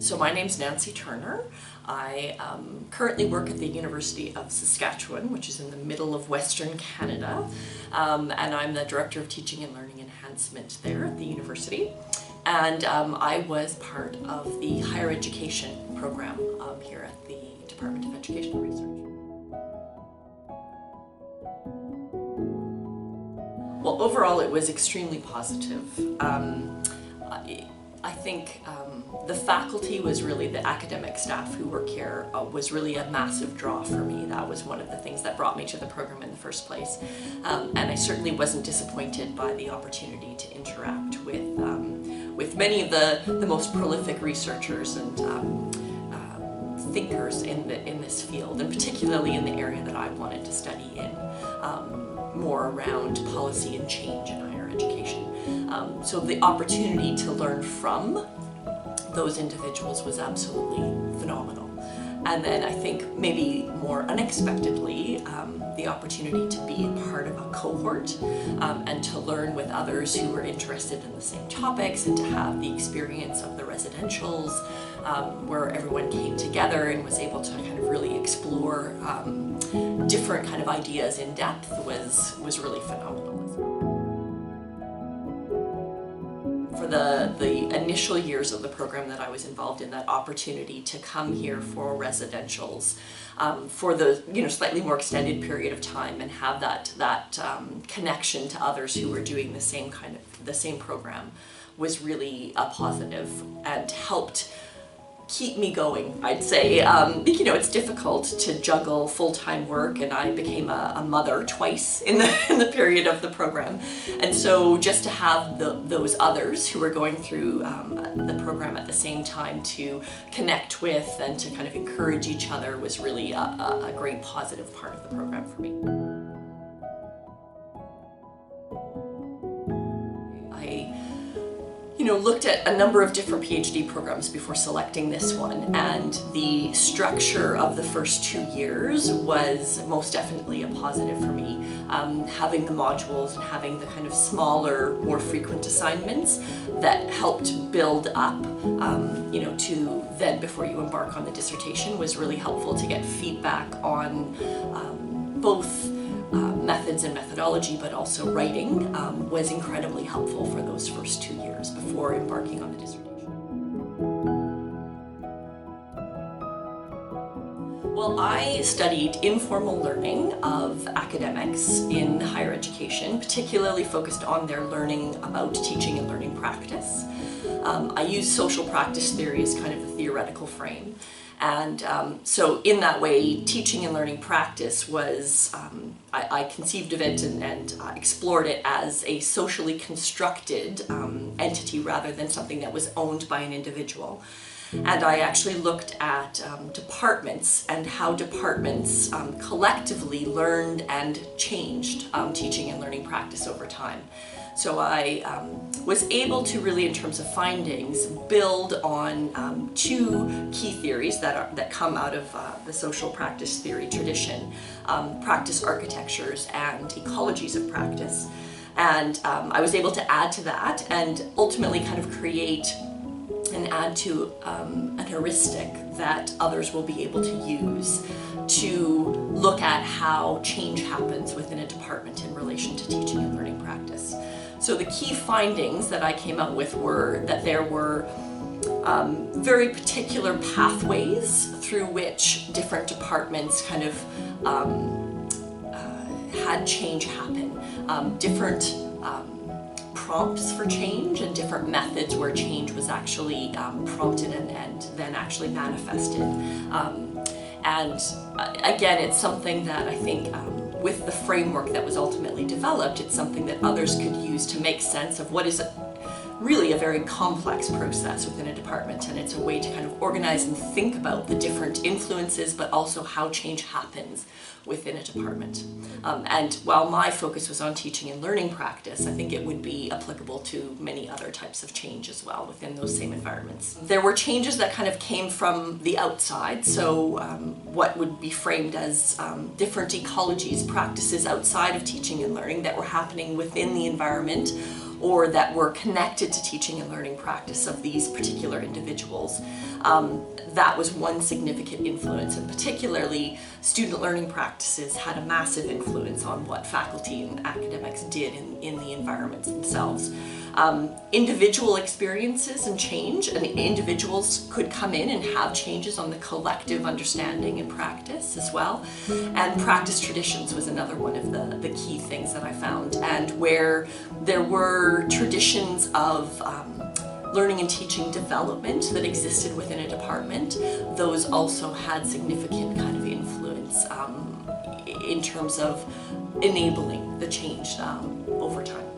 So my name's Nancy Turner. I currently work at the University of Saskatchewan, which is in the middle of Western Canada, and I'm the Director of Teaching and Learning Enhancement there at the university. And I was part of the higher education program here at the Department of Educational Research. Well, overall it was extremely positive. I think the faculty was really, the academic staff who work here was really a massive draw for me. That was one of the things that brought me to the program in the first place. And I certainly wasn't disappointed by the opportunity to interact with many of the most prolific researchers and thinkers in this field, and particularly in the area that I wanted to study in, more around policy and change in higher education. So the opportunity to learn from those individuals was absolutely phenomenal. And then I think maybe more unexpectedly, the opportunity to be a part of a cohort and to learn with others who were interested in the same topics, and to have the experience of the residentials where everyone came together and was able to kind of really explore different kind of ideas in depth was really phenomenal. For the initial years of the program that I was involved in, that opportunity to come here for residentials for the slightly more extended period of time and have that connection to others who were doing the same program was really a positive and helped keep me going, I'd say. It's difficult to juggle full-time work, and I became a mother twice in the period of the program. And so just to have those others who were going through the program at the same time to connect with and to kind of encourage each other was really a great positive part of the program for me. Looked at a number of different PhD programs before selecting this one, and the structure of the first 2 years was most definitely a positive for me. Having the modules and having the kind of smaller, more frequent assignments that helped build up, to then before you embark on the dissertation was really helpful to get feedback on both methods and methodology, but also writing was incredibly helpful for those first 2 years before embarking on the dissertation. Well, I studied informal learning of academics in higher education, particularly focused on their learning about teaching and learning practice. I used social practice theory as kind of the theoretical frame. And so in that way, teaching and learning practice was, I conceived of it and explored it as a socially constructed entity rather than something that was owned by an individual. And I actually looked at departments and how departments collectively learned and changed teaching and learning practice over time. So I was able to really, in terms of findings, build on 2 key theories that come out of the social practice theory tradition, practice architectures and ecologies of practice. And I was able to add to that and ultimately kind of create and add to an heuristic that others will be able to use to look at how change happens within a department in relation to teaching and learning practice. So the key findings that I came up with were that there were very particular pathways through which different departments kind of had change happen, different prompts for change and different methods where change was actually prompted and then actually manifested. And again, it's something that I think with the framework that was ultimately developed, it's something that others could use to make sense of what is really a very complex process within a department, and it's a way to kind of organize and think about the different influences, but also how change happens within a department. And while my focus was on teaching and learning practice, I think it would be applicable to many other types of change as well within those same environments. There were changes that kind of came from the outside, so what would be framed as different ecologies, practices outside of teaching and learning that were happening within the environment, or that were connected to teaching and learning practice of these particular individuals. That was one significant influence, and particularly student learning practices had a massive influence on what faculty and academics did in the environments themselves. Individual experiences and change, and individuals could come in and have changes on the collective understanding and practice as well. And practice traditions was another one of the key things that I found, and where there were traditions of learning and teaching development that existed within a department, those also had significant kind of influence in terms of enabling the change over time.